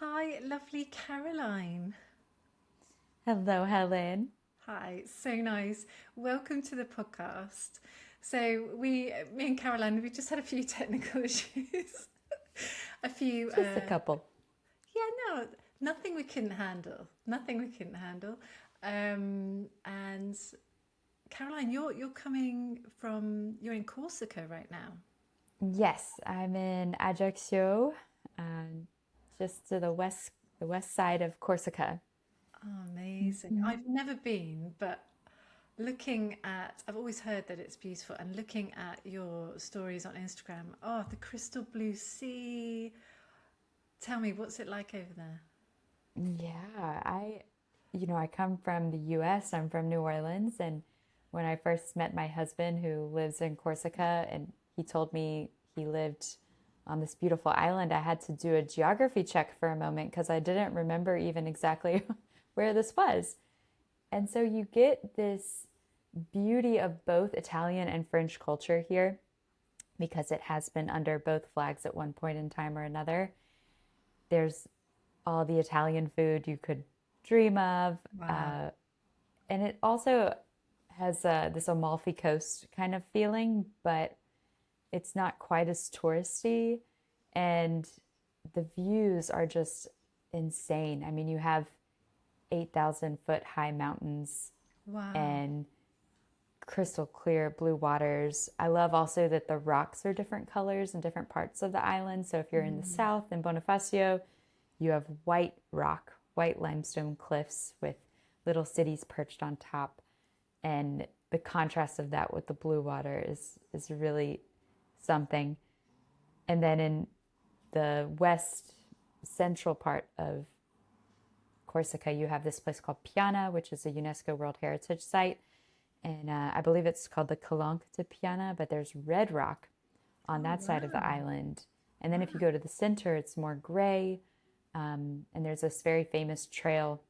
Hi, lovely Caroline. Hello, Helen. Hi, so nice. Welcome to the podcast. Me and Caroline, we just had a few technical issues. A few, Just a couple. yeah, no, nothing we couldn't handle. Nothing we couldn't handle. And Caroline, you're in Corsica right now. Yes, I'm in Ajaccio, um, just to the west side of Corsica. Oh, amazing. Mhm. I've never been, but I've always heard that it's beautiful, and looking at your stories on Instagram, oh, the crystal blue sea. Tell me, what's it like over there? Yeah, I come from the US. I'm from New Orleans, and when I first met my husband who lives in Corsica, and he told me he lived on this beautiful island, I had to do a geography check for a moment because I didn't remember even exactly where this was. And so you get this beauty of both Italian and French culture here because it has been under both flags at one point in time or another. There's all the Italian food you could dream of. Wow. Uh, and it also has this Amalfi Coast kind of feeling, but it's not quite as touristy. And the views are just insane. I mean, you have 8,000 foot high mountains Wow. and crystal clear blue waters. I love also that the rocks are different colors in different parts of the island. So if you're in the Mm. south in Bonifacio, you have white rock, white limestone cliffs with little cities perched on top. And the contrast of that with the blue water is really something. And then in the west central part of Corsica, you have this place called Piana, which is a UNESCO World Heritage Site. And I believe it's called the Calanque de Piana, but there's red rock on Oh, that side of the wow. island. And then if you Wow. go to the center, it's more gray. And there's this very famous trail.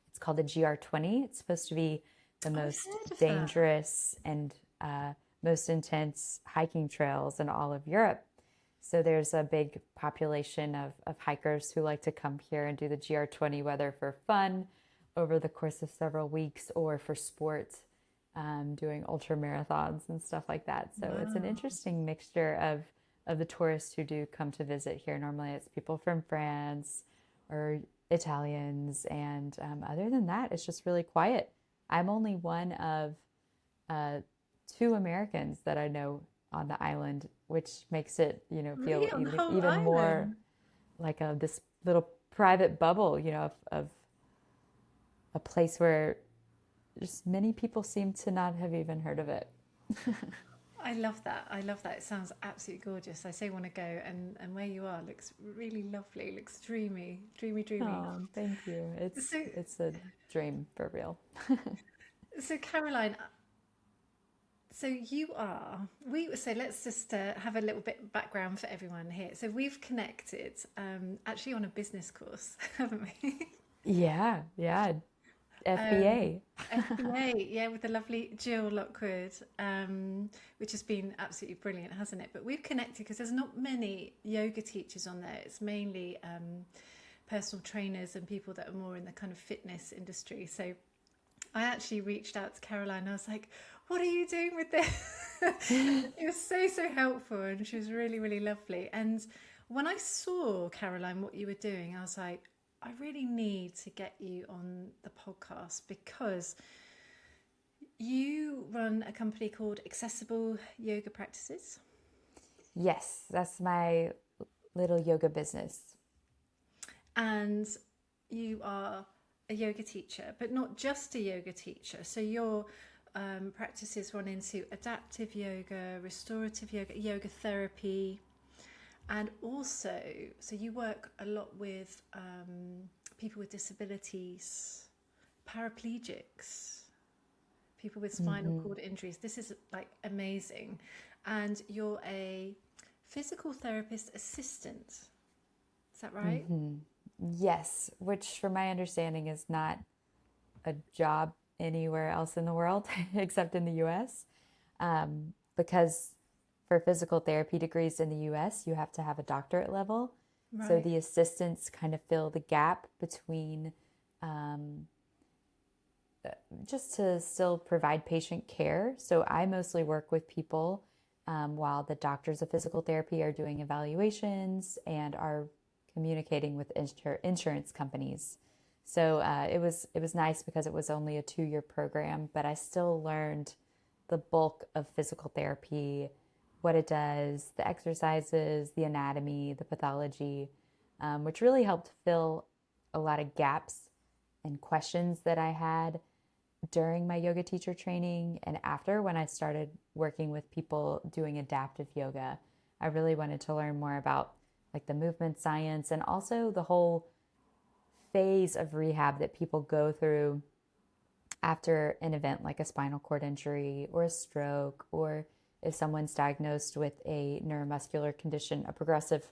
It's called the GR20. It's supposed to be the I've most heard of that. dangerous and most intense hiking trails in all of Europe. So there's a big population of hikers who like to come here and do the GR20, whether for fun over the course of several weeks or for sport, doing ultra marathons and stuff like that. So it's an Wow. interesting mixture of the tourists who do come to visit here. Normally it's people from France or Italians, and other than that, it's just really quiet. I'm only one of uh, two Americans that I know on the island, which makes it, Really, feel on the whole even more island? like this little private bubble, of a place where just many people seem to not have even heard of it. I love that. I love that. It sounds absolutely gorgeous. I so want to go, and where you are looks really lovely. Looks dreamy, dreamy, dreamy. Oh, thank you. It's So, it's a dream for real. so Caroline, so let's just have a little bit background for everyone here. So we've connected actually on a business course, haven't we? Yeah, yeah. um, FBA. FBA, yeah, with the lovely Jill Lockwood, which has been absolutely brilliant, hasn't it? But we've connected because there's not many yoga teachers on there. It's mainly personal trainers and people that are more in the kind of fitness industry. So I actually reached out to Caroline. I was like, "What are you doing with this?" It was so, so helpful, and she was really, really lovely. And when I saw, Caroline, what you were doing, I was like, I really need to get you on the podcast because you run a company called Accessible Yoga Practices, Yes, that's my little yoga business. and you are a yoga teacher, but not just a yoga teacher. So your practices run into adaptive yoga, restorative yoga, yoga therapy, and also, so you work a lot with people with disabilities, paraplegics, people with spinal Hmm. cord injuries. This is like amazing. And you're a physical therapist assistant. Is that right? Hmm. Yes, which, from my understanding, is not a job anywhere else in the world except in the US. Because for physical therapy degrees in the US, you have to have a doctorate level. So Right. the assistants kind of fill the gap between um, just to still provide patient care. So I mostly work with people while the doctors of physical therapy are doing evaluations and are communicating with insurance companies. So it was nice because it was only a 2-year program, but I still learned the bulk of physical therapy, what it does, the exercises, the anatomy, the pathology, which really helped fill a lot of gaps and questions that I had during my yoga teacher training and after, when I started working with people doing adaptive yoga. I really wanted to learn more about like the movement science and also the whole phase of rehab that people go through after an event like a spinal cord injury or a stroke, or if someone's diagnosed with a neuromuscular condition, a progressive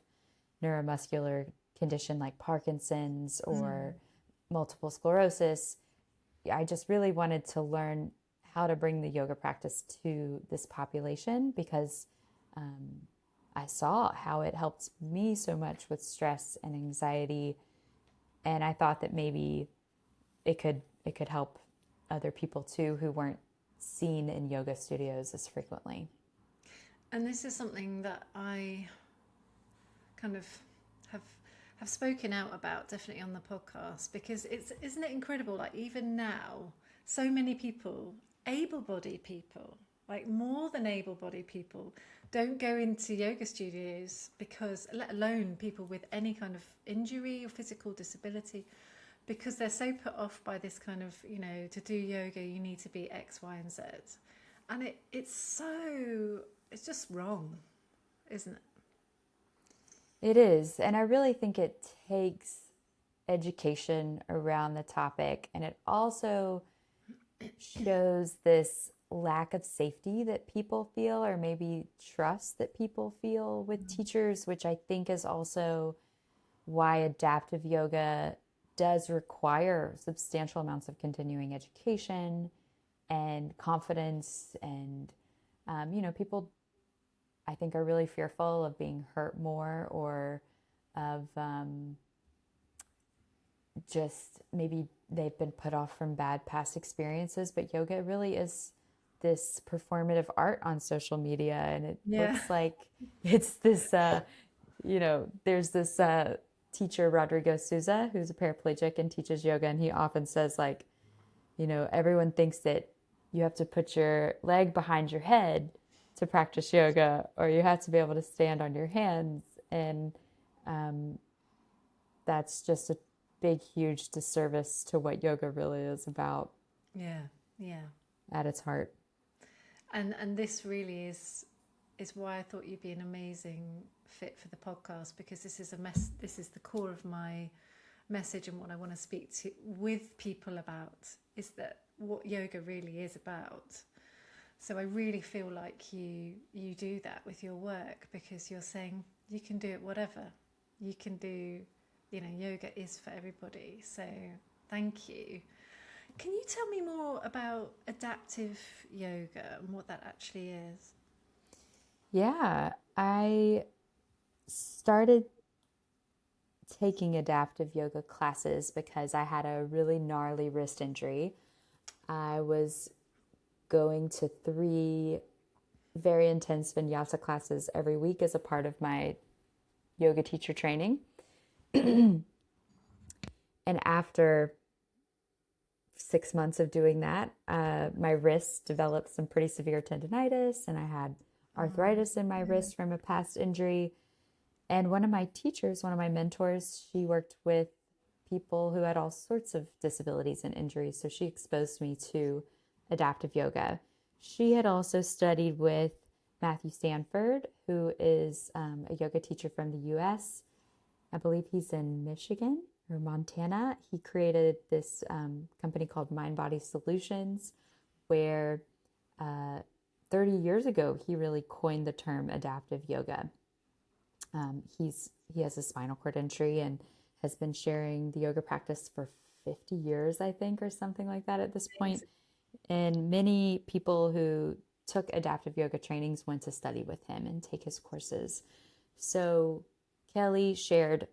neuromuscular condition like Parkinson's or Mm. multiple sclerosis. I just really wanted to learn how to bring the yoga practice to this population because um, I saw how it helped me so much with stress and anxiety, and I thought that maybe it could help other people too who weren't seen in yoga studios as frequently. And this is something that I kind of have have spoken out about definitely on the podcast, because it's, isn't it incredible, like even now so many people, able-bodied people, like more than able-bodied people, don't go into yoga studios because, let alone people with any kind of injury or physical disability, because they're so put off by this kind of, to do yoga you need to be X, Y, and Z. And it's just wrong, isn't it? It is, and I really think it takes education around the topic, and it also shows this lack of safety that people feel, or maybe trust that people feel with teachers, which I think is also why adaptive yoga does require substantial amounts of continuing education and confidence. And, people I think are really fearful of being hurt more, or of just maybe they've been put off from bad past experiences. But yoga really is this performative art on social media, and it Yeah. looks like it's this, there's this teacher, Rodrigo Souza, who's a paraplegic and teaches yoga, and he often says, like, everyone thinks that you have to put your leg behind your head to practice yoga, or you have to be able to stand on your hands. And um, that's just a big, huge disservice to what yoga really is about Yeah, yeah. at its heart. And this really is why I thought you'd be an amazing fit for the podcast, because this is the core of my message, and what I want to speak to with people about is that what yoga really is about. So I really feel like you do that with your work, because you're saying you can do it whatever. You can do, yoga is for everybody. So thank you. Can you tell me more about adaptive yoga and what that actually is? Yeah, I started taking adaptive yoga classes because I had a really gnarly wrist injury. I was going to 3 very intense vinyasa classes every week as a part of my yoga teacher training. And after 6 months of doing that, my wrist developed some pretty severe tendonitis, and I had Oh, arthritis in my yeah. wrist from a past injury. And one of my teachers, one of my mentors, she worked with people who had all sorts of disabilities and injuries. So she exposed me to adaptive yoga. She had also studied with Matthew Stanford, who is a yoga teacher from the US. I believe he's in Michigan or Montana. He created this company called Mind Body Solutions, where uh, 30 years ago, he really coined the term adaptive yoga. He has a spinal cord injury and has been sharing the yoga practice for 50 years, I think, or something like that at this point. Amazing. And many people who took adaptive yoga trainings went to study with him and take his courses. So Kelly shared,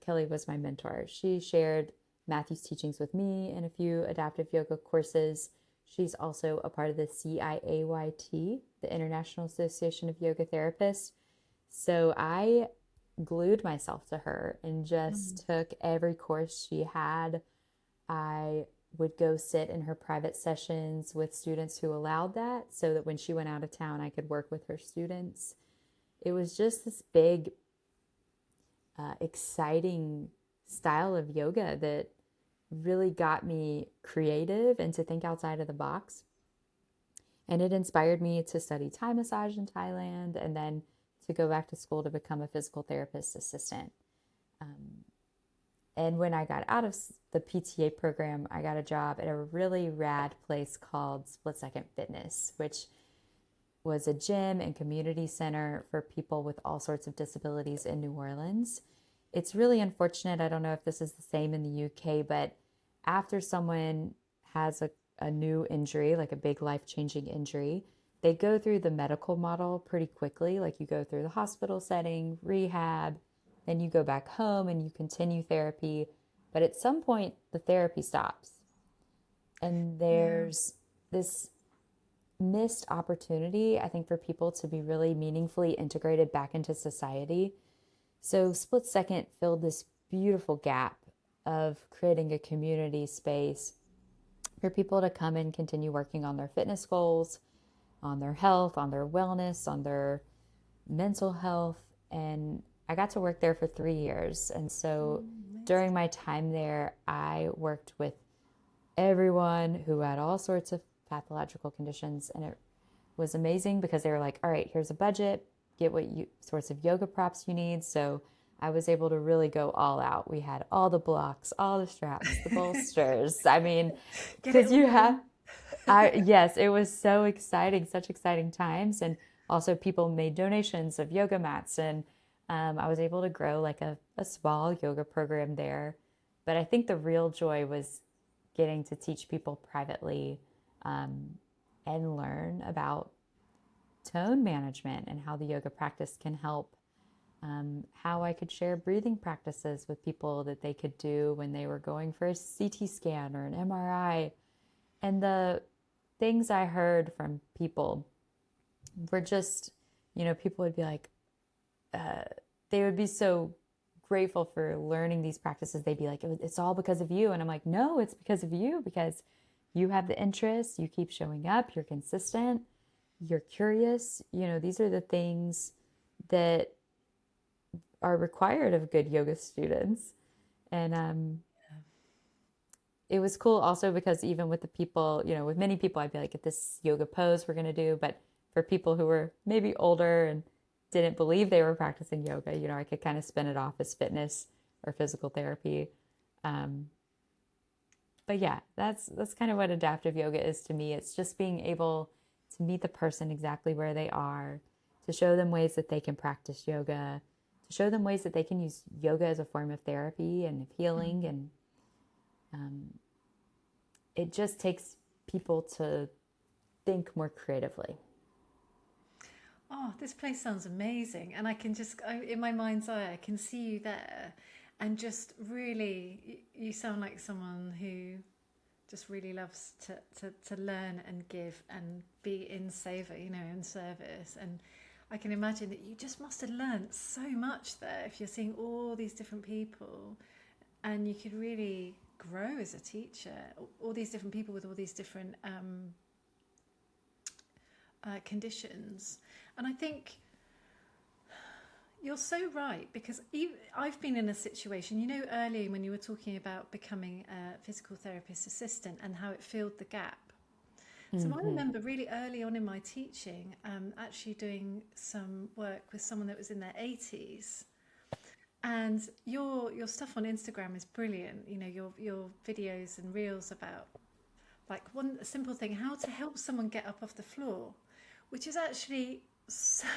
Kelly was my mentor. She shared Matthew's teachings with me in a few adaptive yoga courses. She's also a part of the CIAYT, the International Association of Yoga Therapists. So I glued myself to her and Mm. just took every course she had. I would go sit in her private sessions with students who allowed that so that when she went out of town, I could work with her students. It was just this big, exciting style of yoga that really got me creative and to think outside of the box. And it inspired me to study Thai massage in Thailand and then to go back to school to become a physical therapist assistant. Um, and when I got out of the PTA program, I got a job at a really rad place called Split Second Fitness, which was a gym and community center for people with all sorts of disabilities in New Orleans. It's really unfortunate. I don't know if this is the same in the UK, but after someone has a new injury, like a big life changing injury, they go through the medical model pretty quickly. Like you go through the hospital setting, rehab, then you go back home and you continue therapy. But at some point, the therapy stops. And Yeah. there's this missed opportunity, I think, for people to be really meaningfully integrated back into society. So, Split Second filled this beautiful gap of creating a community space for people to come and continue working on their fitness goals, on their health, on their wellness, on their mental health. And I got to work there for 3 years. And so, during Amazing. my time there, I worked with everyone who had all sorts of pathological conditions. And it was amazing because they were like, all right, here's a budget, get what you sorts of yoga props you need. So I was able to really go all out. We had all the blocks, all the straps, the bolsters. I mean, Get it because you all. have, I, yes, it was so exciting, such exciting times. And also, people made donations of yoga mats. And I was able to grow like a small yoga program there. But I think the real joy was getting to teach people privately, um, and learn about tone management and how the yoga practice can help. How I could share breathing practices with people that they could do when they were going for a CT scan or an MRI. And the things I heard from people were just, people would be like, uh, they would be so grateful for learning these practices. They'd be like, it's all because of you. And I'm like, no, it's because of you, because you have the interest, you keep showing up, you're consistent, you're curious. These are the things that are required of good yoga students. And it was cool also because even with the people, with many people, I'd be like, at this yoga pose we're going to do. But for people who were maybe older and didn't believe they were practicing yoga, I could kind of spin it off as fitness or physical therapy. Um, but yeah, that's kind of what adaptive yoga is to me. It's just being able to meet the person exactly where they are, to show them ways that they can practice yoga, to show them ways that they can use yoga as a form of therapy and of healing. And um, it just takes people to think more creatively. Oh, this place sounds amazing. And I can just, in my mind's eye, I can see you there. And just really, you sound like someone who just really loves to learn and give and be in savor, in service. And I can imagine that you just must have learned so much there if you're seeing all these different people and you could really grow as a teacher, all these different people with all these different conditions. And I think you're so right because I've been in a situation, earlier when you were talking about becoming a physical therapist assistant and how it filled the gap. So I Mm-hmm. remember really early on in my teaching, actually doing some work with someone that was in their 80s. And your stuff on Instagram is brilliant. Your videos and reels about like one simple thing, how to help someone get up off the floor, which is actually so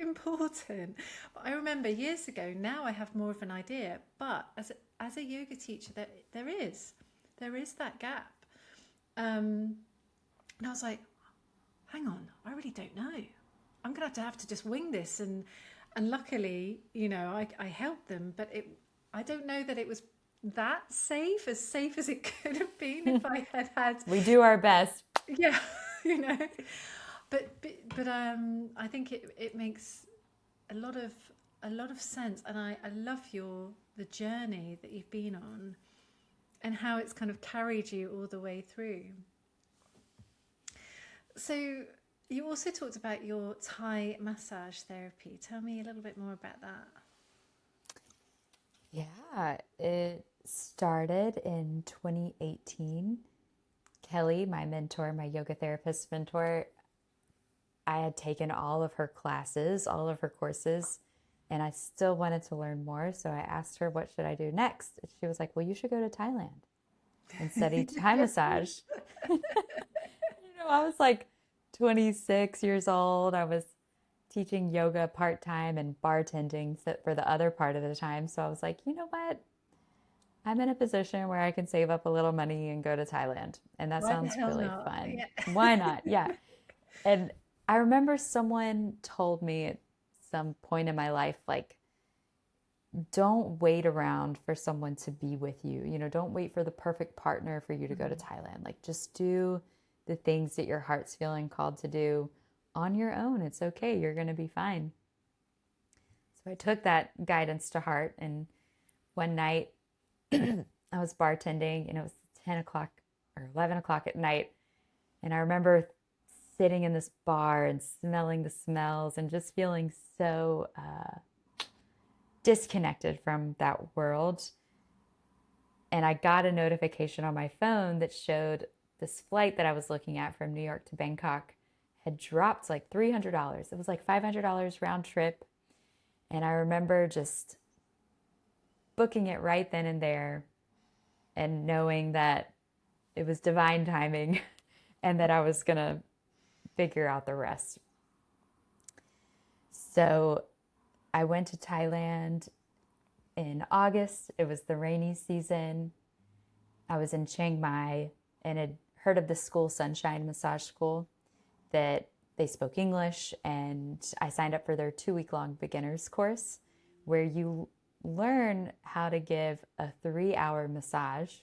important. But I remember years ago, now I have more of an idea, but as a yoga teacher, there is that gap. And I was like, hang on, I really don't know. I'm gonna have to just wing this, And luckily, I helped them, but I don't know that it was that safe as it could have been if I had had, We do our best. yeah, you know. But I think it makes a lot of sense, and I love the journey that you've been on and how it's kind of carried you all the way through. So you also talked about your Thai massage therapy. Tell me a little bit more about that. Yeah, it started in 2018. Kelly, my mentor, my yoga therapist mentor, I had taken all of her classes, all of her courses, and I still wanted to learn more. So I asked her, what should I do next? And she was like, well, you should go to Thailand and study Thai massage. I was like 26 years old. I was teaching yoga part time and bartending for the other part of the time. So I was like, you know what? I'm in a position where I can save up a little money and go to Thailand. And that Why the sounds hell really not? fun. Yeah. Why not? Yeah. And I remember someone told me at some point in my life, like, don't wait around for someone to be with you. Don't wait for the perfect partner for you to go to Mhm. Thailand. Like, just do the things that your heart's feeling called to do on your own. It's okay. You're going to be fine. So I took that guidance to heart. And one night I was bartending and it was 10 o'clock or 11 o'clock at night. And I remember sitting in this bar and smelling the smells and just feeling so disconnected from that world. And I got a notification on my phone that showed this flight that I was looking at from New York to Bangkok had dropped like $300. It was like $500 round trip. And I remember just booking it right then and there and knowing that it was divine timing and that I was going to figure out the rest. So I went to Thailand in August. It was the rainy season. I was in Chiang Mai and had heard of the school, Sunshine Massage School, that they spoke English. And I signed up for their 2 week long beginners course where you learn how to give a 3 hour massage,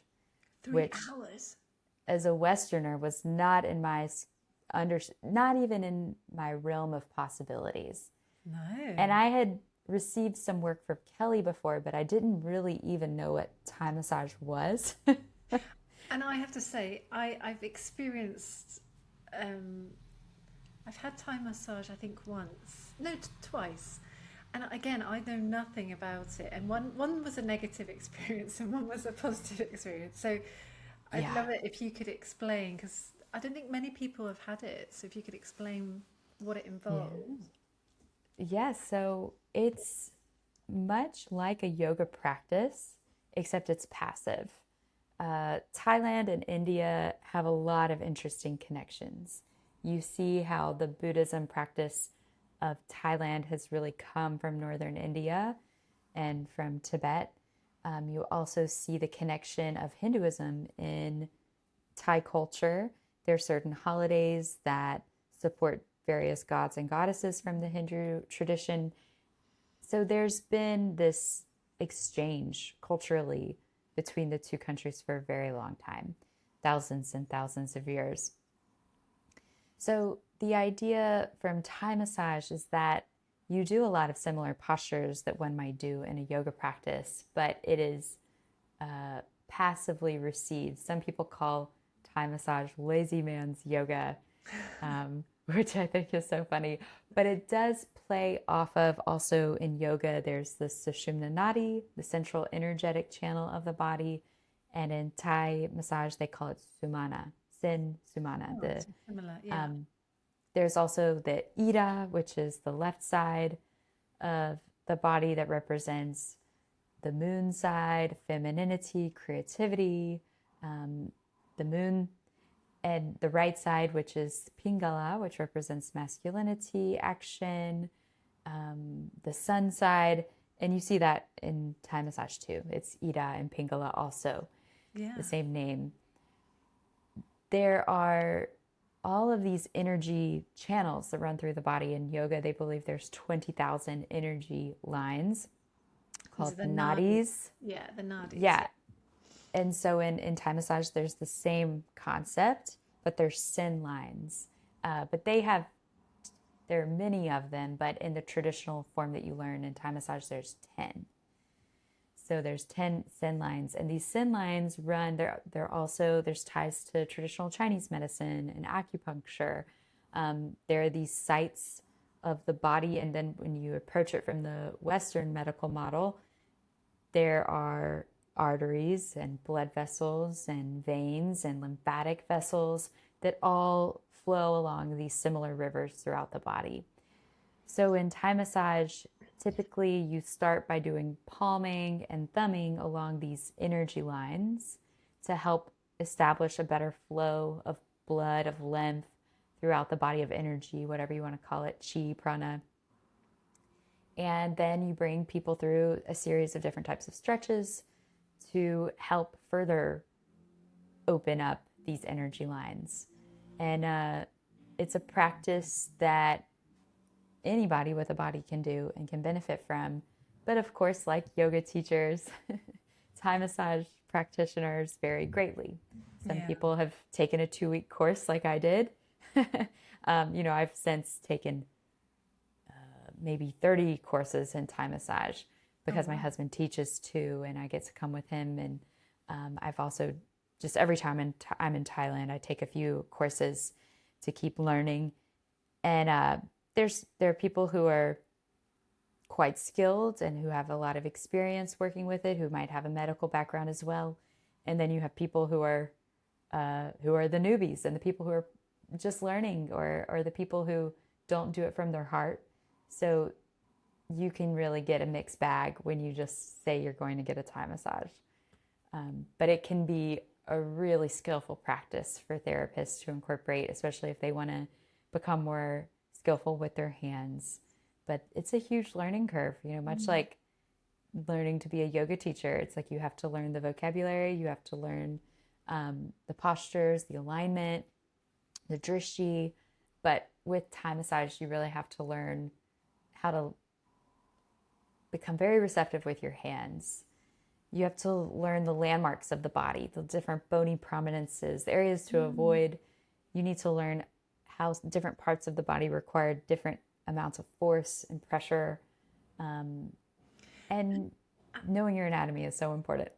Three which hours. as a Westerner was not in my not even in my realm of possibilities. And No. I had received some work from Kelly before, but I didn't really even know what Thai massage was. And I have to say, I've experienced, um, I've had Thai massage, I think once, no, twice. And again, I know nothing about it. And one was a negative experience and one was a positive experience. So I'd Yeah. love it if you could explain, because I don't think many people have had it. So if you could explain what it Yeah. involves. Yes. So it's much like a yoga practice, except it's passive. Thailand and India have a lot of interesting connections. You see how the Buddhism practice of Thailand has really come from northern India and from Tibet. You also see the connection of Hinduism in Thai culture. There are certain holidays that support various gods and goddesses from the Hindu tradition. So there's been this exchange culturally between the two countries for a very long time, thousands and thousands of years. So the idea from Thai massage is that you do a lot of similar postures that one might do in a yoga practice, but it is passively received. Some people call Thai massage lazy man's yoga, which I think is so funny. But it does play off of also in yoga, there's the Sushumna Nadi, the central energetic channel of the body. And in Thai massage, they call it Sumana, Sin Sumana. Oh, so similar. Yeah. Um, there's also the Ida, which is the left side of the body that represents the moon side, femininity, creativity, um, the moon, and the right side, which is Pingala, which represents masculinity, action, the sun side. And you see that in Thai massage too. It's Ida and Pingala also, the Yeah. same name. There are all of these energy channels that run through the body. In yoga, they believe there's 20,000 energy lines These called are the nadis. nadis. Yeah, the nadis. Yeah. And so in Thai massage, there's the same concept, but there's sin lines. But there are many of them, but in the traditional form that you learn in Thai massage, there's 10. So there's 10 sin lines, and these sin lines run, they're also, there's ties to traditional Chinese medicine and acupuncture. There are these sites of the body, and then when you approach it from the Western medical model, there are arteries and blood vessels and veins and lymphatic vessels that all flow along these similar rivers throughout the body. So in Thai massage, typically you start by doing palming and thumbing along these energy lines to help establish a better flow of blood, of lymph throughout the body, of energy, whatever you want to call it, chi, prana. And then you bring people through a series of different types of stretches to help further open up these energy lines. And it's a practice that anybody with a body can do and can benefit from. But of course, like yoga teachers, Thai massage practitioners vary greatly. Some Yeah. people have taken a 2-week course like I did. I've since taken maybe 30 courses in Thai massage Oh, because my wow. husband teaches too, and I get to come with him. And I've also just every time I'm in Thailand, I take a few courses to keep learning. And there are people who are quite skilled and who have a lot of experience working with it, who might have a medical background as well. And then you have people who are the newbies, and the people who are just learning, or the people who don't do it from their heart. So you can really get a mixed bag when you just say you're going to get a Thai massage. But it can be a really skillful practice for therapists to incorporate, especially if they want to become more skillful with their hands. But it's a huge learning curve, much Mm. like learning to be a yoga teacher. It's like you have to learn the vocabulary, you have to learn the postures, the alignment, the drishti. But with Thai massage, you really have to learn how to become very receptive with your hands. You have to learn the landmarks of the body, the different bony prominences, the areas to Mm. avoid. You need to learn how different parts of the body require different amounts of force and pressure. Um, and knowing your anatomy is so important.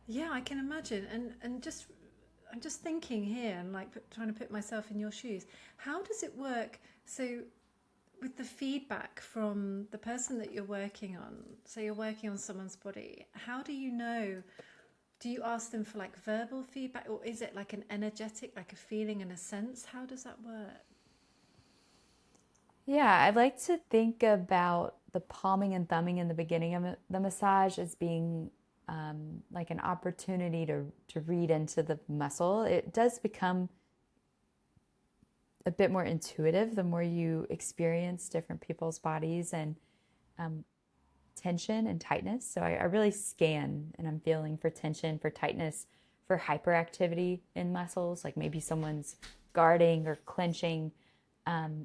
Yeah, I can imagine. And just I'm just thinking here and like trying to put myself in your shoes. How does it work? So with the feedback from the person that you're working on, so you're working on someone's body, how do you know? Do you ask them for like verbal feedback, or is it like an energetic, like a feeling and a sense? How does that work? Yeah, I like to think about the palming and thumbing in the beginning of the massage as being like an opportunity to read into the muscle. It does become a bit more intuitive the more you experience different people's bodies and um, tension and tightness. So I really scan, and I'm feeling for tension, for tightness, for hyperactivity in muscles, like maybe someone's guarding or clenching.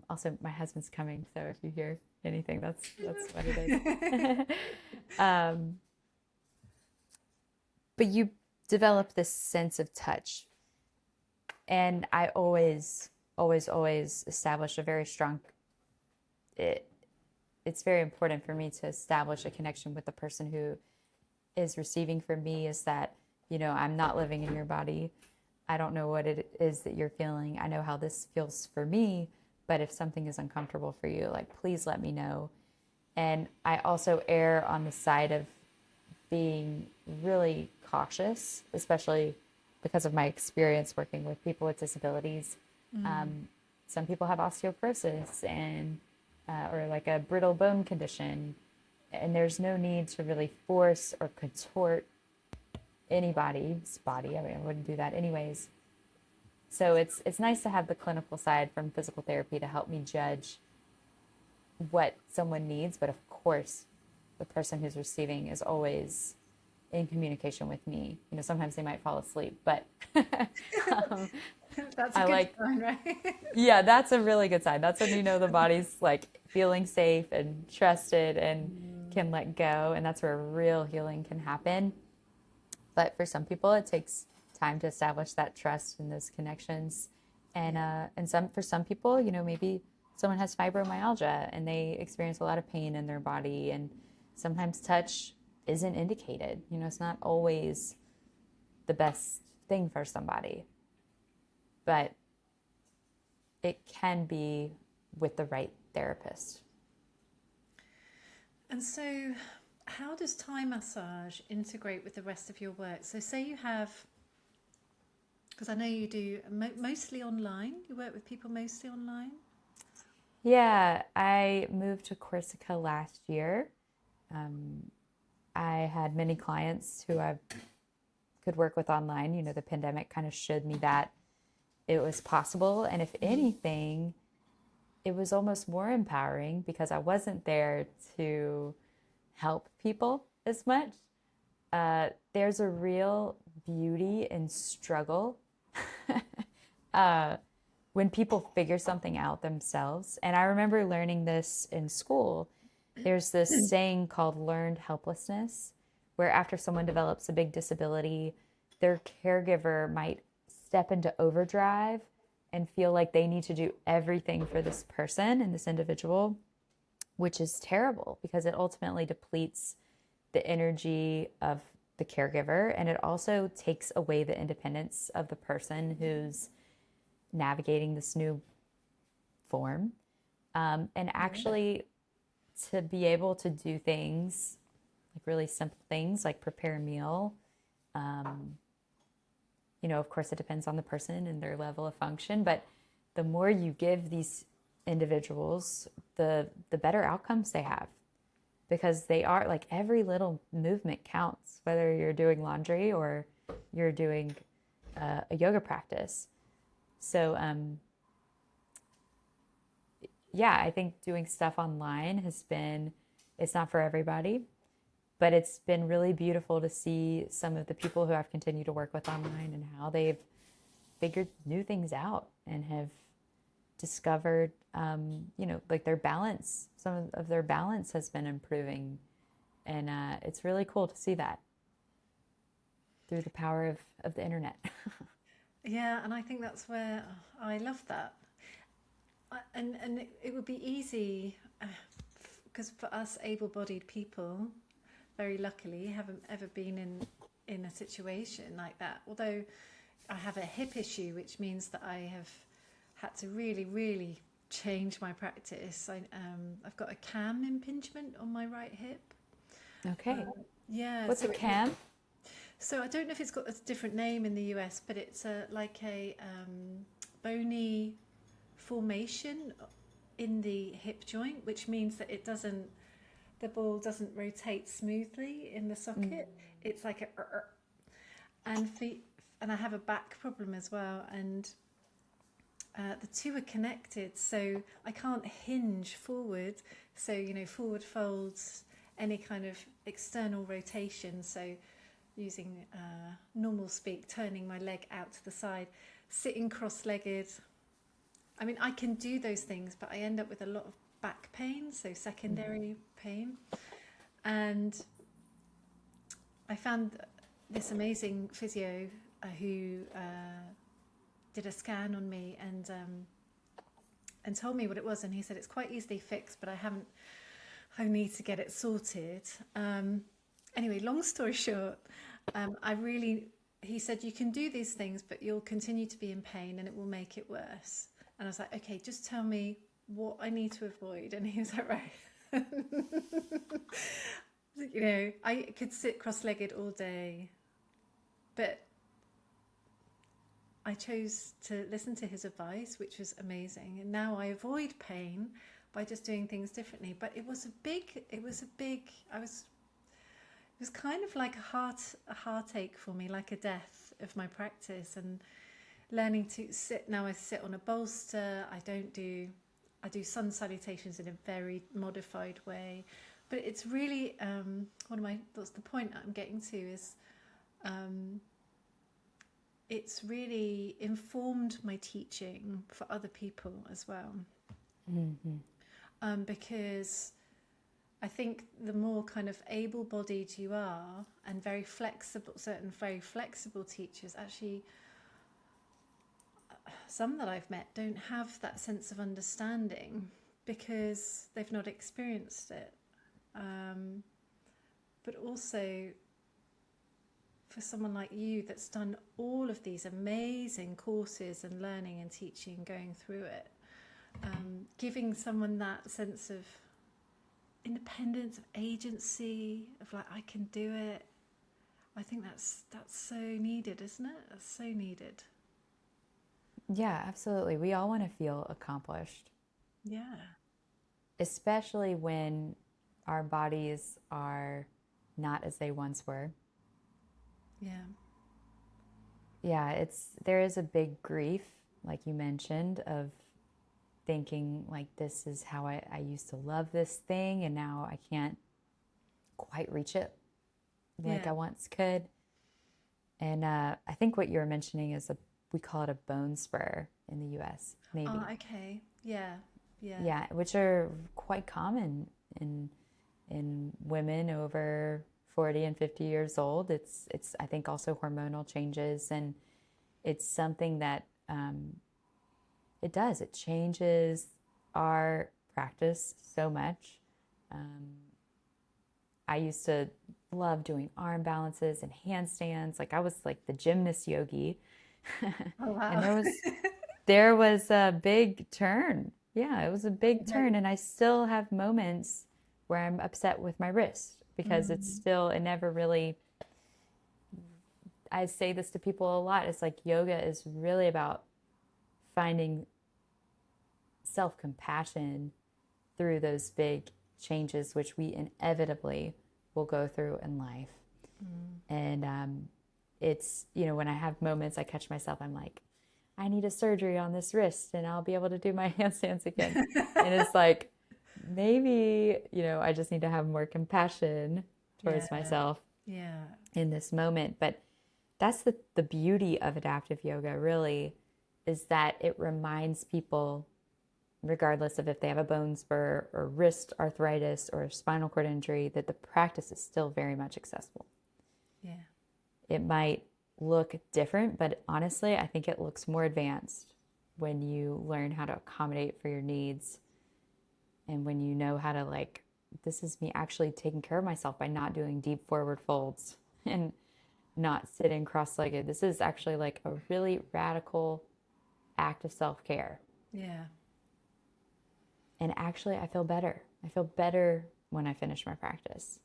Also, my husband's coming, so if you hear anything, that's what it is. um, but you develop this sense of touch, and I always establish a very strong. It, it's very important for me to establish a connection with the person who is receiving from me. Is that I'm not living in your body. I don't know what it is that you're feeling. I know how this feels for me, but if something is uncomfortable for you, like, please let me know. And I also err on the side of being really cautious, especially because of my experience working with people with disabilities. Mm. Um, some people have osteoporosis and or like a brittle bone condition, and there's no need to really force or contort anybody's body. I mean, I wouldn't do that anyways. So it's nice to have the clinical side from physical therapy to help me judge what someone needs, but of course, the person who's receiving is always in communication with me. Sometimes they might fall asleep, but um, That's a I good like, sign, right? yeah, that's a really good sign. That's when you know the body's like feeling safe and trusted and can let go. And that's where real healing can happen. But for some people, it takes time to establish that trust and those connections. Yeah. And for some people, maybe someone has fibromyalgia and they experience a lot of pain in their body, and sometimes touch isn't indicated. It's not always the best thing for somebody, but it can be with the right therapist. And so, how does Thai massage integrate with the rest of your work? So, say you have, because I know you do mostly online, you work with people mostly online. Yeah, I moved to Corsica last year. Um, I had many clients who I could work with online. The pandemic kind of showed me that it was possible. And if anything, it was almost more empowering because I wasn't there to help people as much. There's a real beauty in struggle uh, when people figure something out themselves. And I remember learning this in school. There's this saying called learned helplessness, where after someone develops a big disability, their caregiver might step into overdrive and feel like they need to do everything for this person and this individual, which is terrible because it ultimately depletes the energy of the caregiver, and it also takes away the independence of the person who's navigating this new form. And Yeah. actually, to be able to do things like really simple things like prepare a meal, um, of course, it depends on the person and their level of function, but the more you give these individuals, the better outcomes they have, because they are like every little movement counts, whether you're doing laundry or you're doing a yoga practice. So, yeah, I think doing stuff online it's not for everybody, but it's been really beautiful to see some of the people who I've continued to work with online and how they've figured new things out and have discovered, like their balance. Some of their balance has been improving. And it's really cool to see that through the power of the internet. Yeah, and I think that's where I love that. And it would be easy because for us able-bodied people, very luckily, haven't ever been in a situation like that. Although I have a hip issue, which means that I have had to really, really change my practice. I've got a cam impingement on my right hip. Okay. Yeah, What's a so cam? so I don't know if it's got a different name in the US, but it's like a bony formation in the hip joint, which means that the ball doesn't rotate smoothly in the Mm. socket. It's like and feet, and I have a back problem as well, and the two are connected, so I can't hinge forward. So forward folds, any kind of external rotation. So using normal speak, turning my leg out to the side, sitting cross-legged. I mean, I can do those things, but I end up with a lot of back pain, so secondary pain. And I found this amazing physio who did a scan on me and told me what it was. And he said it's quite easily fixed, but I need to get it sorted. Anyway, long story short, he said, you can do these things, but you'll continue to be in pain and it will make it worse. And I was like, okay, just tell me what I need to avoid. And he was like, right. I could sit cross-legged all day, but I chose to listen to his advice, which was amazing. And now I avoid pain by just doing things differently. But it was a big, it was kind of like a heartache for me, like a death of my practice, and learning to sit. Now I sit on a bolster. I do sun salutations in a very modified way. But it's really, that's the point I'm getting to is, it's really informed my teaching for other people as well. Hmm. Because I think the more kind of able-bodied you are and very flexible, certain very flexible teachers actually, some that I've met don't have that sense of understanding because they've not experienced it. But also for someone like you that's done all of these amazing courses and learning and teaching, going through it, giving someone that sense of independence, of agency, of like, I can do it. I think that's so needed, isn't it? That's so needed. Yeah, absolutely. We all want to feel accomplished, Yeah. especially when our bodies are not as they once were. Yeah. Yeah, there is a big grief, like you mentioned, of thinking like this is how I used to love this thing and now I can't quite reach it like Yeah. I once could. And I think what you were mentioning is we call it a bone spur in the US, Oh, maybe. okay. Yeah. Yeah. Yeah, which are quite common in women over 40 and 50 years old. It's I think also hormonal changes, and it's something that it changes our practice so much. Um, I used to love doing arm balances and handstands. Like I was like the gymnast yogi. Oh, And wow. there was a big turn. Yeah, it was a big turn. And I still have moments where I'm upset with my wrist because it never really, I say this to people a lot. It's like yoga is really about finding self compassion through those big changes, which we inevitably will go through in life. And when I have moments, I catch myself, I'm like, I need a surgery on this wrist and I'll be able to do my handstands again. And it's like, maybe, I just need to have more compassion Yeah. towards myself Yeah. in this moment. But that's the beauty of adaptive yoga, really, is that it reminds people, regardless of if they have a bone spur or wrist arthritis or spinal cord injury, that the practice is still very much accessible. Yeah. It might look different, but honestly, I think it looks more advanced when you learn how to accommodate for your needs and when you know how to, like, this is me actually taking care of myself by not doing deep forward folds and not sitting cross-legged. This is actually like a really radical act of self-care. Yeah. And actually, I feel better. I feel better when I finish my practice.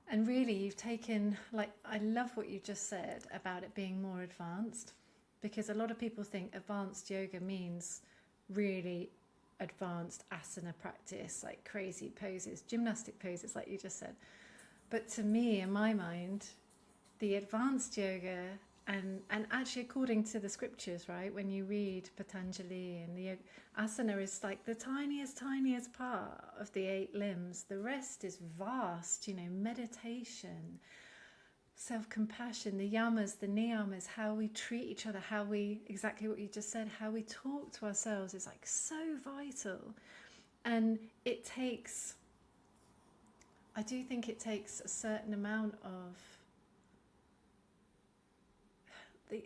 And really, you've taken, like, I love what you just said about it being more advanced, because a lot of people think advanced yoga means really advanced asana practice, like crazy poses, gymnastic poses, like you just said. But to me, in my mind, the advanced yoga, and actually according to the scriptures, right, when you read Patanjali and the yoga, asana is like the tiniest part of the 8 limbs. The rest is vast, meditation, self-compassion, the yamas, the niyamas, how we treat each other, how we, exactly what you just said, how we talk to ourselves is like so vital. And I do think it takes a certain amount of,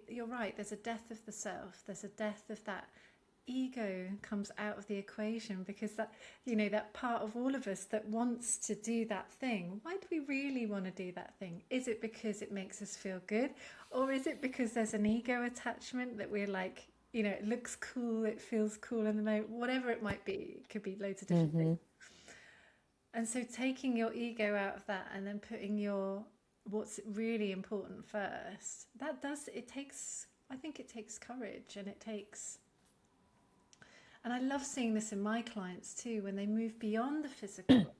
you're right, there's a death of the self, there's a death of that ego comes out of the equation, because that part of all of us that wants to do that thing, why do we really want to do that thing? Is it because it makes us feel good, or is it because there's an ego attachment that we're like, it looks cool, it feels cool in the moment, whatever it might be, it could be loads of different things. And so taking your ego out of that and then putting what's really important first, I think it takes courage, and I love seeing this in my clients too, when they move beyond the physical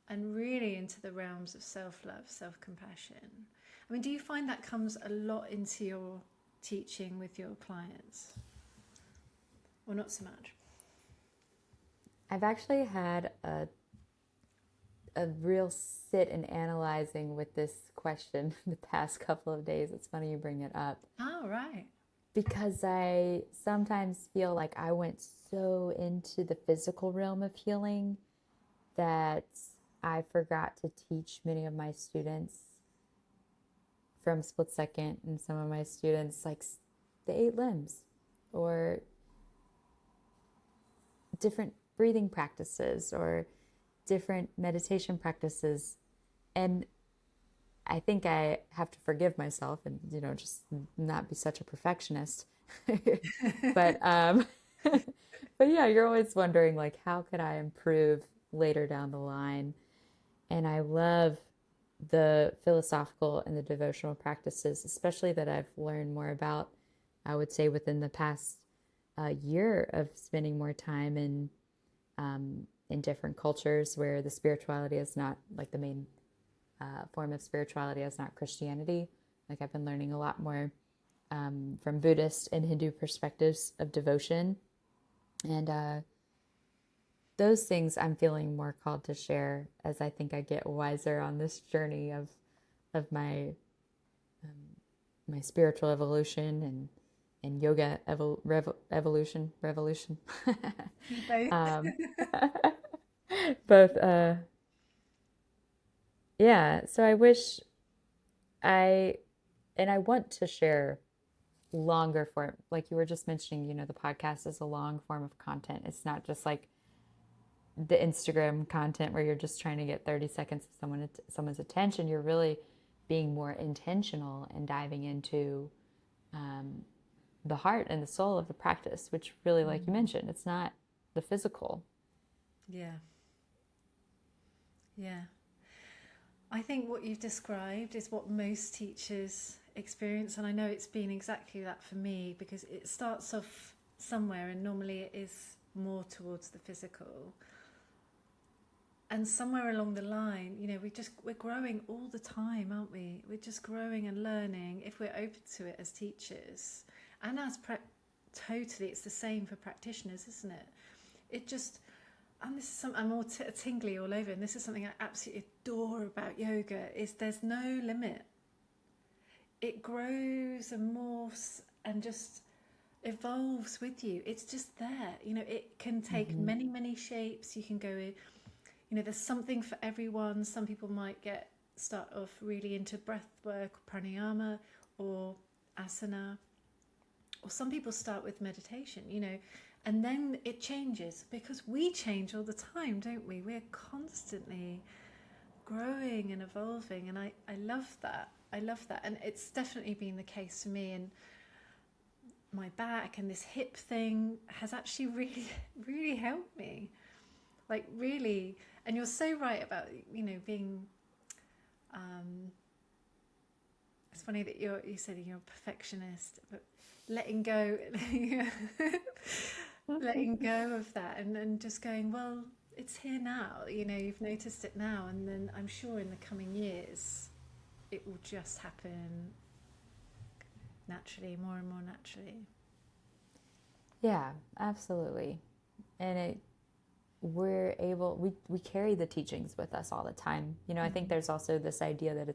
and really into the realms of self-love, self-compassion. I mean, do you find that comes a lot into your teaching with your clients, or not so much? I've actually had a real sit and analyzing with this question the past couple of days. It's funny you bring it up Oh, right. because I sometimes feel like I went so into the physical realm of healing that I forgot to teach many of my students from Split Second and some of my students like the 8 limbs or different breathing practices or different meditation practices. And I think I have to forgive myself and, just not be such a perfectionist. But but yeah, you're always wondering like how could I improve later down the line? And I love the philosophical and the devotional practices, especially that I've learned more about, I would say within the past year of spending more time in different cultures where the spirituality is not like the main form of spirituality is not Christianity. Like I've been learning a lot more from Buddhist and Hindu perspectives of devotion. And those things I'm feeling more called to share as I think I get wiser on this journey of my spiritual evolution and yoga evolution revolution. Both. um, both yeah, so I wish I and I want to share longer form, like you were just mentioning, the podcast is a long form of content. It's not just like the Instagram content where you're just trying to get 30 seconds of someone's attention. You're really being more intentional and diving into um, the heart and the soul of the practice, which really, like you mentioned, it's not the physical. Yeah. Yeah. I think what you've described is what most teachers experience, and I know it's been exactly that for me because it starts off somewhere, and normally it is more towards the physical. And somewhere along the line, we're growing all the time, aren't we? We're just growing and learning if we're open to it as teachers, and totally, it's the same for practitioners, isn't it? It just and this is something I'm all tingly all over, and this is something I absolutely adore about yoga, is there's no limit. It grows and morphs and just evolves with you. It's just there. It can take Mm-hmm. many, many shapes. You can go in, there's something for everyone. Some people might start off really into breath work, pranayama, or asana, or some people start with meditation, and then it changes because we change all the time, don't we? We're constantly growing and evolving, and I love that. I love that, and it's definitely been the case for me. And my back and this hip thing has actually really, really helped me. Like really, and you're so right about being. It's funny that you said you're a perfectionist, but letting go, letting go of that, and just going, well, it's here now. You've noticed it now, and then I'm sure in the coming years, it will just happen naturally, more and more naturally. Yeah, absolutely. And we carry the teachings with us all the time. I think Mm. there's also this idea that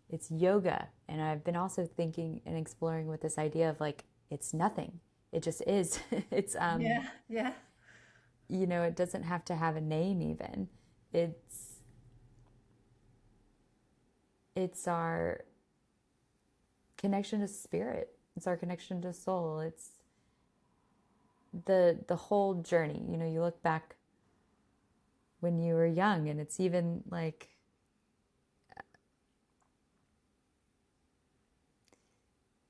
it's yoga, and I've been also thinking and exploring with this idea of like it's nothing. It just is. It's Yeah, yeah, it doesn't have to have a name even. It's it's our connection to spirit. It's our connection to soul. It's the whole journey. You look back when you were young, and it's even like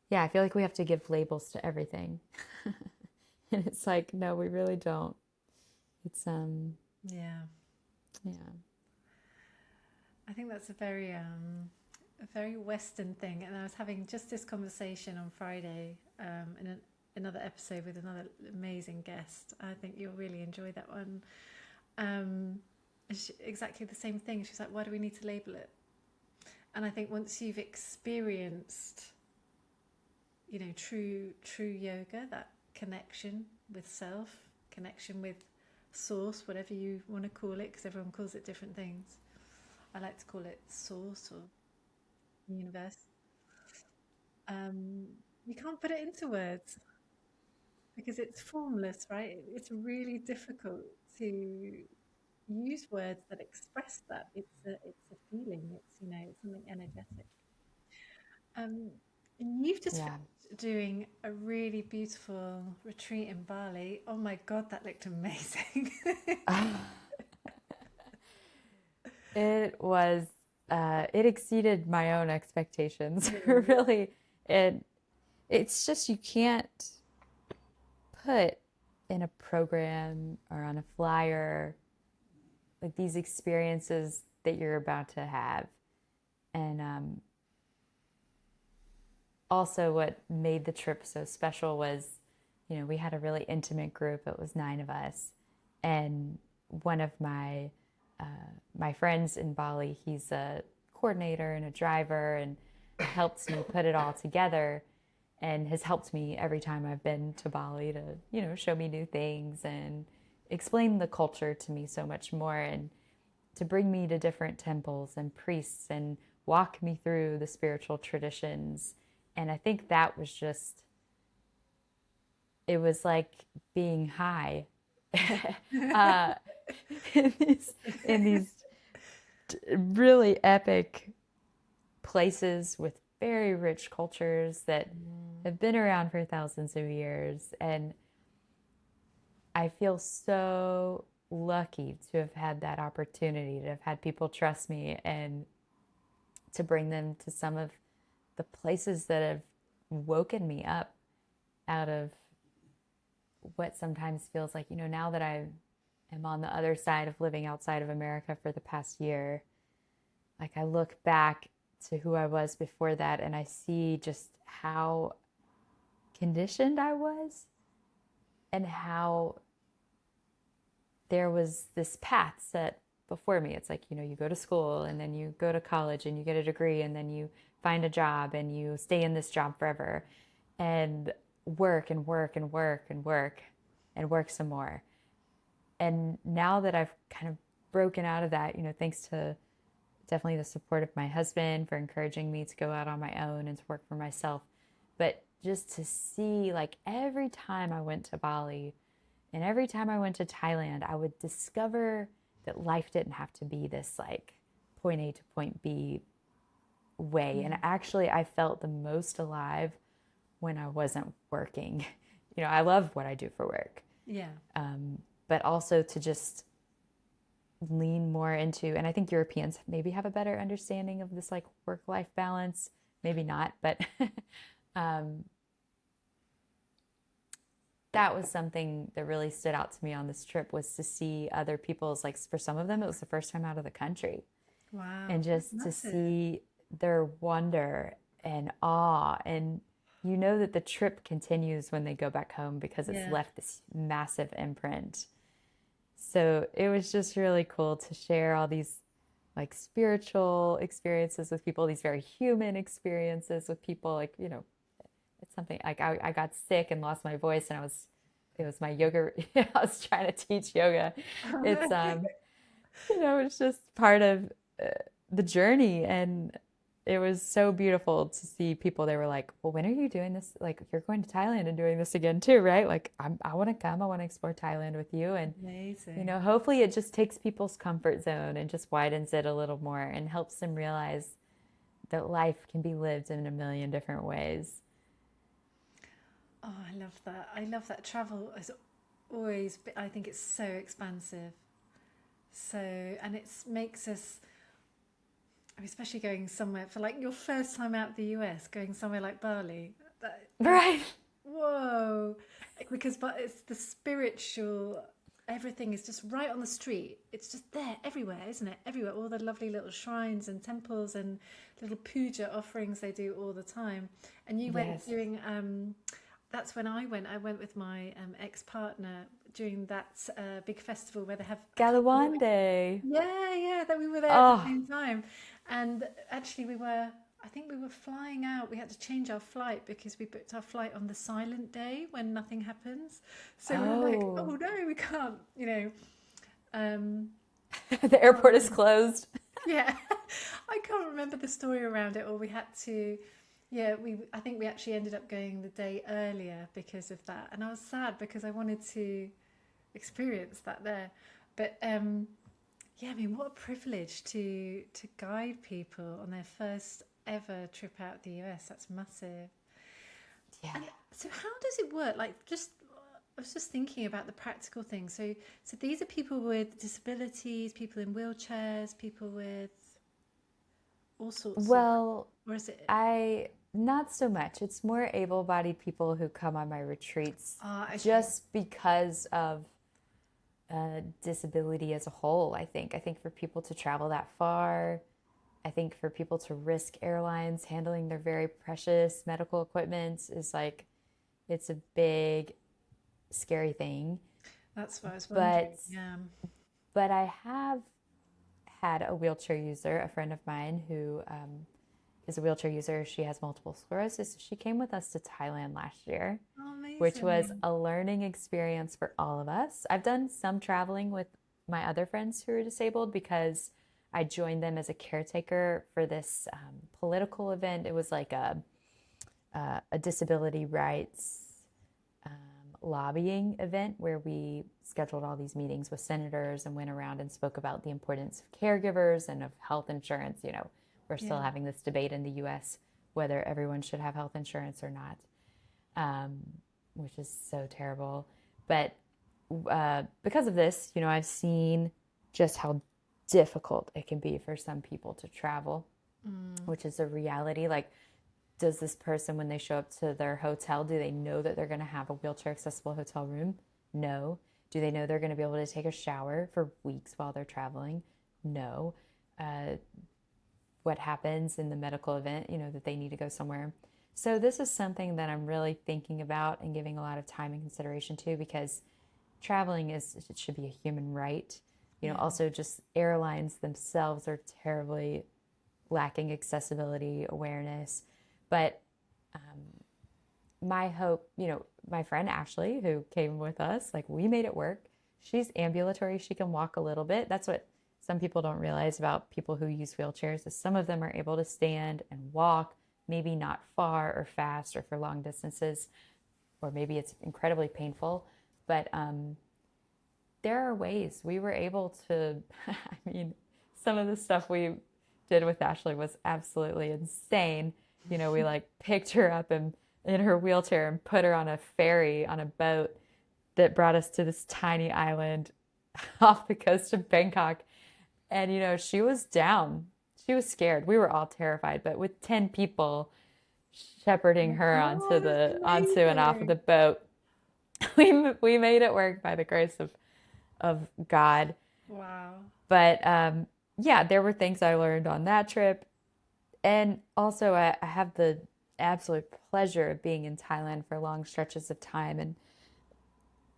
yeah, I feel like we have to give labels to everything. And it's like, no, we really don't. It's yeah. yeah. I think that's a very Western thing. And I was having just this conversation on Friday in another episode with another amazing guest. I think you'll really enjoy that one. Exactly the same thing. She's like, why do we need to label it? And I think once you've experienced, true yoga, that connection with self, connection with source, whatever you want to call it, because everyone calls it different things. I like to call it source or universe. Um, you can't put it into words because it's formless, right? It's really difficult to use words that express that. It's a feeling. It's something energetic. Um, and you've just Yeah. finished doing a really beautiful retreat in Bali. Oh my God, that looked amazing. It was, it exceeded my own expectations, Really? really. And it's just, you can't put in a program or on a flyer like these experiences that you're about to have. And also, what made the trip so special was, we had a really intimate group. It was 9 of us, and one of my friends in Bali, he's a coordinator and a driver, and helps me put it all together, and has helped me every time I've been to Bali to, show me new things and explain the culture to me so much more, and to bring me to different temples and priests and walk me through the spiritual traditions. And I think that was just, it was like being high uh, in these really epic places with very rich cultures that have been around for thousands of years. And I feel so lucky to have had that opportunity, to have had people trust me and to bring them to some of the places that have woken me up out of what sometimes feels like, now that I am on the other side of living outside of America for the past year, like I look back to who I was before that and I see just how conditioned I was and how there was this path set before me. It's like, you go to school and then you go to college and you get a degree and then you find a job and you stay in this job forever and work and work and work and work and work some more. And now that I've kind of broken out of that, thanks to definitely the support of my husband for encouraging me to go out on my own and to work for myself, but just to see, like, every time I went to Bali and every time I went to Thailand, I would discover that life didn't have to be this like point A to point B way. And actually, I felt the most alive when I wasn't working. I love what I do for work, Yeah. but also to just lean more into, and I think Europeans maybe have a better understanding of this like work-life balance, maybe not, but um, that was something that really stood out to me on this trip, was to see other people's, like, for some of them it was the first time out of the country, and Wow. That's just to massive. see their wonder and awe, and that the trip continues when they go back home because it's Yeah. left this massive imprint. So it was just really cool to share all these like spiritual experiences with people, these very human experiences with people. Like, it's something like I got sick and lost my voice, and it was my yoga. I was trying to teach yoga. It's it's just part of uh, the journey, and it was so beautiful to see people. They were like, "Well, when are you doing this? Like, you're going to Thailand and doing this again too, right? Like, I want to come. I want to explore Thailand with you." And Amazing. hopefully, it just takes people's comfort zone and just widens it a little more and helps them realize that life can be lived in a million different ways. Oh, I love that. I love that. Travel has always been, I think it's so expansive. So, and it makes us, especially going somewhere for like your first time out of the US, going somewhere like Bali. That, Right. whoa. Because but it's the spiritual, everything is just right on the street. It's just there everywhere, isn't it? Everywhere. All the lovely little shrines and temples and little puja offerings they do all the time. And you went Yes. during, that's when I went. I went with my ex-partner during that big festival where they have, I can't remember. Galawande. Yeah, yeah, that we were there at the Oh, same time. And actually we were, I think we were flying out. We had to change our flight because we booked our flight on the silent day when nothing happens. So we were like, Oh, oh no, we can't, Um, the can't airport is remember. closed. Yeah, I can't remember the story around it, or we had to. Yeah, I think we actually ended up going the day earlier because of that, and I was sad because I wanted to experience that there. But yeah, I mean, what a privilege to guide people on their first ever trip out the US. That's massive. Yeah. And so, how does it work? Like, just I was just thinking about the practical things. So these are people with disabilities, people in wheelchairs, people with all sorts of, Well, or is it? I not so much. It's more able-bodied people who come on my retreats Ah, okay. just because of disability as a whole, I think. I think for people to travel that far, I think for people to risk airlines handling their very precious medical equipment is like, it's a big, scary thing. That's what I was wondering. But Yeah. I have had a wheelchair user, a friend of mine who is a wheelchair user. She has multiple sclerosis. She came with us to Thailand last year, Oh, which was amazing. a learning experience for all of us. I've done some traveling with my other friends who are disabled because I joined them as a caretaker for this political event. It was like a disability rights lobbying event where we scheduled all these meetings with senators and went around and spoke about the importance of caregivers and of health insurance. We're still Yeah. having this debate in the US whether everyone should have health insurance or not, um, which is so terrible. But because of this, I've seen just how difficult it can be for some people to travel, Mm, which is a reality. Like, does this person, when they show up to their hotel, do they know that they're going to have a wheelchair accessible hotel room? No. Do they know they're going to be able to take a shower for weeks while they're traveling? No. Uh, what happens in the medical event, that they need to go somewhere? So, this is something that I'm really thinking about and giving a lot of time and consideration to because traveling it should be a human right. yeah. Also just airlines themselves are terribly lacking accessibility awareness. But my hope, my friend Ashley, who came with us, like we made it work. She's ambulatory. She can walk a little bit. That's what some people don't realize about people who use wheelchairs is some of them are able to stand and walk, maybe not far or fast or for long distances, or maybe it's incredibly painful. But there are ways we were able to, I mean, some of the stuff we did with Ashley was absolutely insane. We like picked her up and in her wheelchair and put her on a ferry on a boat that brought us to this tiny island off the coast of Bangkok. And she was down. She was scared. We were all terrified, but with 10 people Oh shepherding my her God, it's onto and off of the amazing. boat, we made it work by the grace of God. Wow. But yeah, there were things I learned on that trip. And also, I have the absolute pleasure of being in Thailand for long stretches of time. And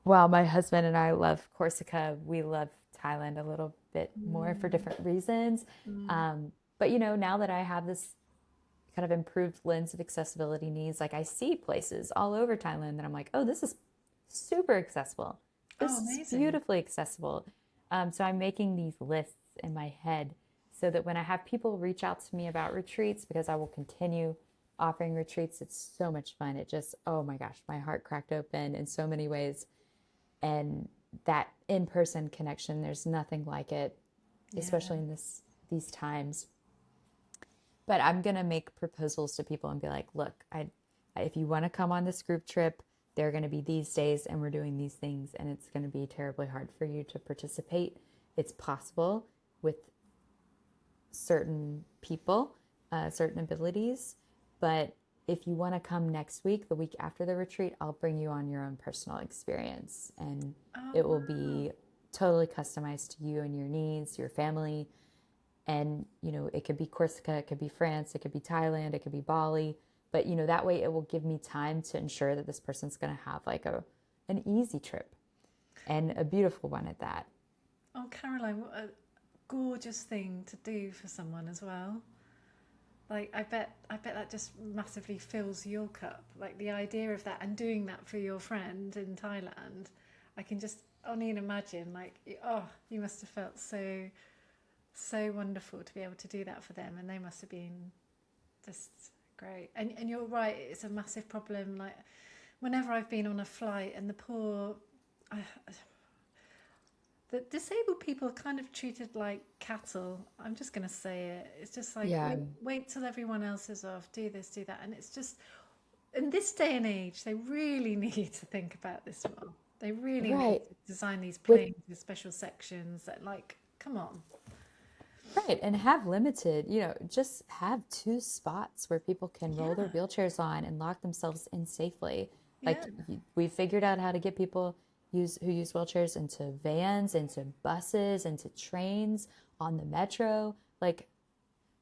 while my husband and I love Corsica, we love Thailand a little bit more for Mm, different reasons. mm. But now that I have this kind of improved lens of accessibility needs, like I see places all over Thailand that I'm like, oh, this is super accessible. Oh, This is amazing. beautifully accessible. So I'm making these lists in my head so that when I have people reach out to me about retreats, because I will continue offering retreats, it's so much fun. It just, oh my gosh, my heart cracked open in so many ways. And that in-person connection, there's nothing like it, Yeah. especially in these times. But I'm going to make proposals to people and be like, look, if you want to come on this group trip, there are going to be these days and we're doing these things, and it's going to be terribly hard for you to participate. It's possible with certain people, certain abilities, but if you want to come next week, the week after the retreat, I'll bring you on your own personal experience, and Oh, it will wow. be totally customized to you and your needs, your family. And it could be Corsica, it could be France, it could be Thailand, it could be Bali. But that way it will give me time to ensure that this person's going to have like an easy trip and a beautiful one at that. Oh, Caroline, what a gorgeous thing to do for someone as well. Like I bet that just massively fills your cup. Like the idea of that and doing that for your friend in Thailand, I can just only imagine. Like, oh, you must have felt so wonderful to be able to do that for them, and they must have been just great. And you're right, it's a massive problem. Like whenever I've been on a flight and the poor, I, the disabled people are kind of treated like cattle. I'm just going to say it. It's just like, Yeah, wait till everyone else is off, do this, do that. And it's just, in this day and age, they really need to think about this one. They really need right. to design these With planes with special sections that, like, come on. right, and have limited, just have two spots where people can roll their Yeah, wheelchairs on and lock themselves in safely. yeah, Like we figured out how to get people who use wheelchairs into vans, into buses, into trains, on the metro. Like,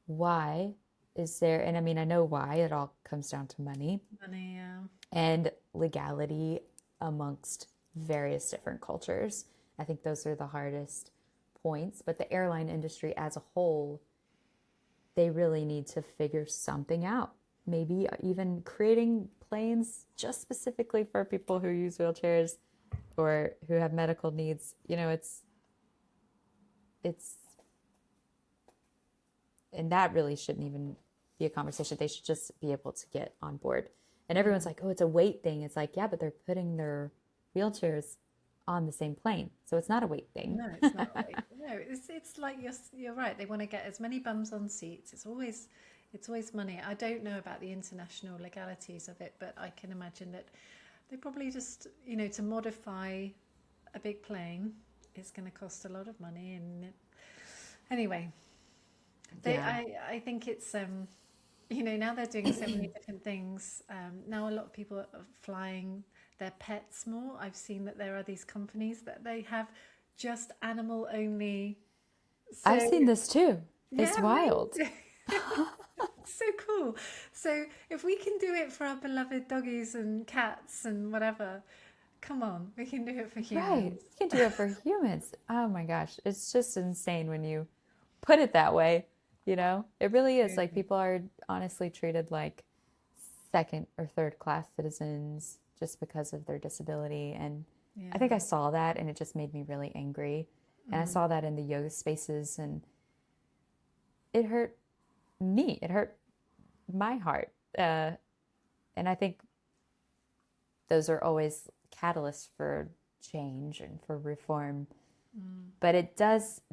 why is there, and I mean, I know why, it all comes down to money money, yeah. and legality amongst various different cultures. I think those are the hardest points, but the airline industry as a whole, they really need to figure something out. Maybe even creating planes just specifically for people who use wheelchairs or who have medical needs. It's and that really shouldn't even be a conversation. They should just be able to get on board. And everyone's like, oh, it's a weight thing. It's like, yeah, but they're putting their wheelchairs on the same plane. So it's not a weight thing. No, it's not right. No, it's like you're right. They want to get as many bums on seats. It's always money. I don't know about the international legalities of it, but I can imagine that they probably just, to modify a big plane is going to cost a lot of money. And anyway, Yeah. I think it's now they're doing so many different things. Now a lot of people are flying their pets more. I've seen that there are these companies that they have just animal only. I've So seen this too. yeah, It's wild. amazing. So cool. So if we can do it for our beloved doggies and cats and whatever, come on, we can do it for Right. humans. You can do it for humans. Oh my gosh. It's just insane when you put it that way. It really is like people are honestly treated like second or third class citizens just because of their disability. And I think I Yeah. saw that and it just made me really angry. And I Mm, saw that in the yoga spaces and it hurt me. It hurt my heart. And I think those are always catalysts for change and for reform. mm, But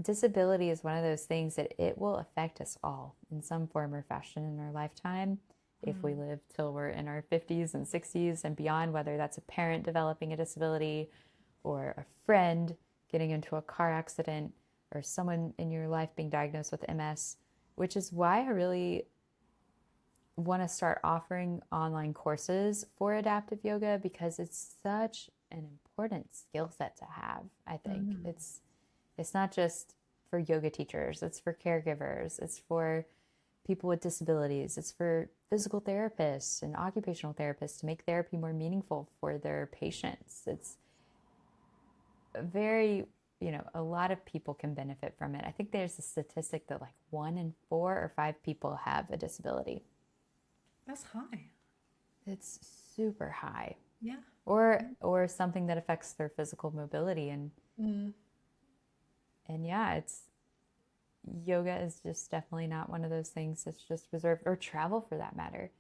disability is one of those things that it will affect us all in some form or fashion in our lifetime. If we mm, live till we're in our 50s and 60s and beyond, whether that's a parent developing a disability or a friend getting into a car accident or someone in your life being diagnosed with MS, which is why I really want to start offering online courses for adaptive yoga because it's such an important skill set to have. I think mm, it's not just for yoga teachers, it's for caregivers, it's for people with disabilities, it's for physical therapists and occupational therapists to make therapy more meaningful for their patients. It's very, a lot of people can benefit from it. I think there's a statistic that like 1 in 4 or 5 people have a disability. that's high. It's super high. Yeah. Or something that affects their physical mobility Mm, and yeah, it's yoga is just definitely not one of those things that's just reserved, or travel for that matter.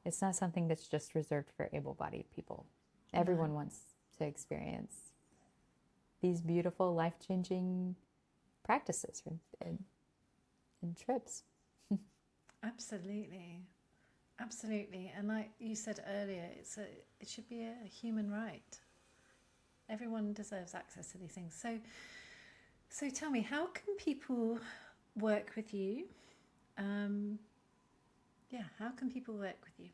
It's not something that's just reserved for able-bodied people. no, Everyone wants to experience these beautiful, life-changing practices and trips. absolutely. Absolutely. And like you said earlier, it should be a human right. Everyone deserves access to these things. So tell me, how can people work with you? Um, yeah, how can people work with you?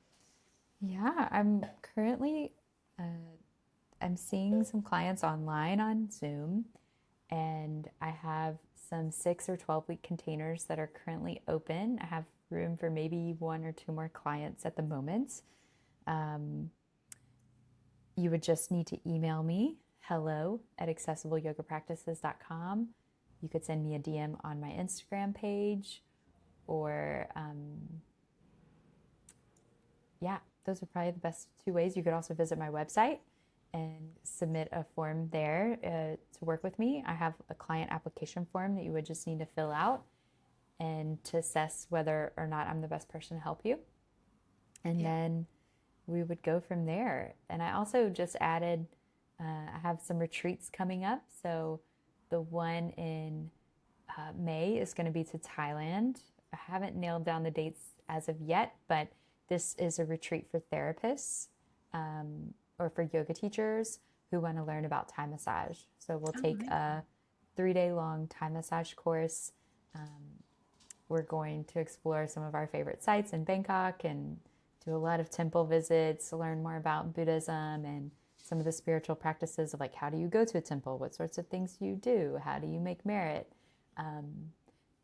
Yeah, I'm currently uh, I'm seeing some clients online on Zoom, and I have some 6 or 12 week containers that are currently open. I have room for maybe 1 or 2 more clients at the moment. Um, you would just need to email me hello@accessibleyogapractices.com. You could send me a DM on my Instagram page, or yeah, those are probably the best two ways. You could also visit my website and submit a form there to work with me. I have a client application form that you would just need to fill out and to assess whether or not I'm the best person to help you. And Yeah. then we would go from there. And I also just added, I have some retreats coming up. So the one in May is going to be to Thailand. I haven't nailed down the dates as of yet, but this is a retreat for therapists or for yoga teachers who want to learn about Thai massage. So we'll Oh, take amazing. a 3 day long Thai massage course. We're going to explore some of our favorite sites in Bangkok and do a lot of temple visits to learn more about Buddhism and some of the spiritual practices of like how do you go to a temple? What sorts of things do you do? How do you make merit? Um,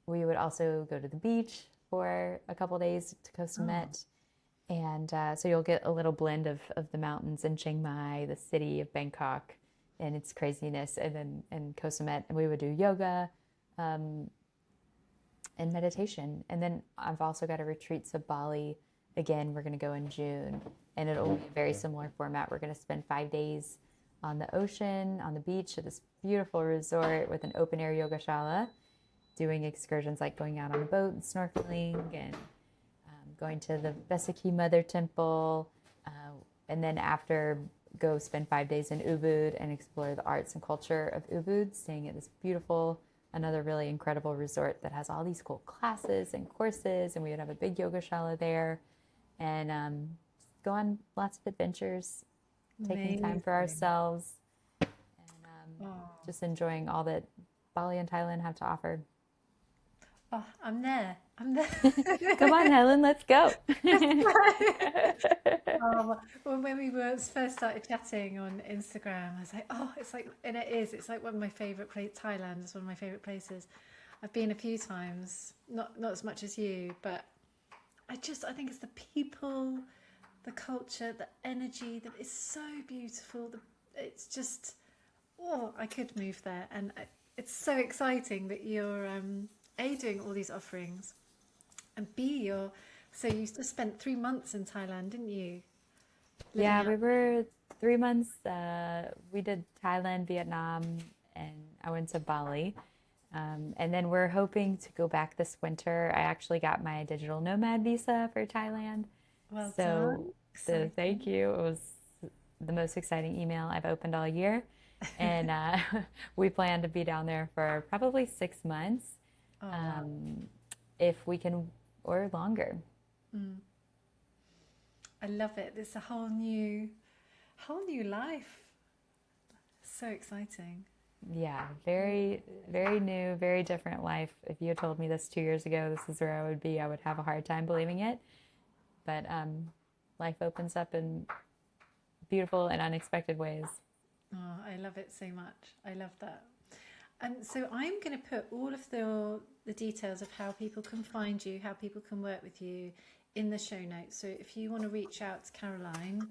we would also go to the beach for a couple days to Koh Oh, Samet. And so you'll get a little blend of the mountains in Chiang Mai, the city of Bangkok, and its craziness, and then in Koh Samet. And we would do yoga and meditation. And then I've also got a retreat to Bali. Again, we're going to go in June, and it'll be a very similar format. We're going to spend 5 days on the ocean, on the beach at this beautiful resort with an open air yoga shala, doing excursions like going out on a boat and snorkeling and going to the Besaki Mother Temple. And then after, go spend 5 days in Ubud and explore the arts and culture of Ubud, staying at this beautiful, another really incredible resort that has all these cool classes and courses. And we would have a big yoga shala there and go on lots of adventures, taking time for amazing. ourselves and Oh, just enjoying all that Bali and Thailand have to offer. oh, I'm there. I'm there. Come on, Helen, let's go. When we were first started chatting on Instagram, I was like, oh, it's like, and it's like one of my favorite places. Thailand is one of my favorite places. I've been a few times, not as much as you, but I think it's the people, the culture, the energy that is so beautiful. It's just, oh, I could move there, and it's so exciting that you're a doing all these offerings, and b you're so you just spent 3 months in Thailand, didn't you? Living Yeah, out. we were 3 months. We did Thailand, Vietnam, and I went to Bali. And then we're hoping to go back this winter. I actually got my digital nomad visa for Thailand. Well done. So the thank Exciting. you. It was the most exciting email I've opened all year. And we plan to be down there for probably 6 months, Oh wow. um, if we can, or longer. Mm. I love it. It's a whole new life. So exciting. Yeah, very, very new, very different life. If you had told me this 2 years ago, this is where I would be, I would have a hard time believing it. But life opens up in beautiful and unexpected ways. Oh, I love it so much. I love that. And so I'm going to put all of the details of how people can find you, how people can work with you in the show notes. So if you want to reach out to Caroline,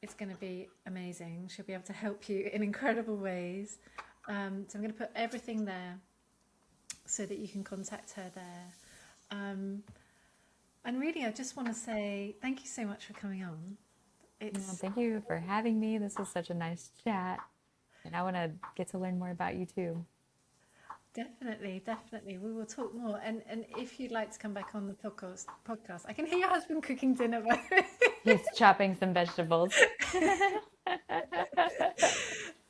it's going to be amazing. She'll be able to help you in incredible ways. So I'm going to put everything there so that you can contact her there. Um, and really, I just want to say thank you so much for coming on. Well, It's thank you for having me. This was such a nice chat. And I want to get to learn more about you too. definitely, definitely. We will talk more. And if you'd like to come back on the podcast, I can hear your husband cooking dinner. He's chopping some vegetables.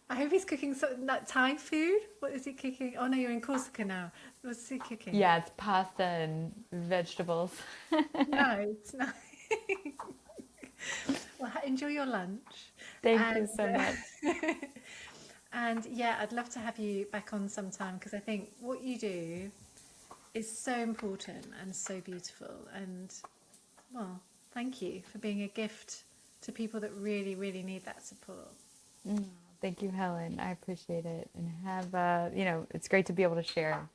I hope he's cooking something that Thai food. What is he cooking? Oh no, you're in Corsica now. What's he cooking? Yeah, it's pasta and vegetables. Nice, nice. Well, enjoy your lunch, Thank you and so much. and yeah, I'd love to have you back on sometime because I think what you do is so important and so beautiful. And well, thank you for being a gift to people that really, really need that support. Mm, thank you, Helen. I appreciate it. And have it's great to be able to share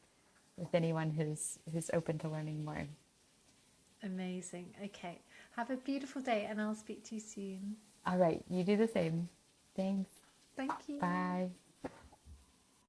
with anyone who's open to learning more. Amazing. Okay, have a beautiful day, and I'll speak to you soon. All right, you do the same. Thanks. Thank you. Bye.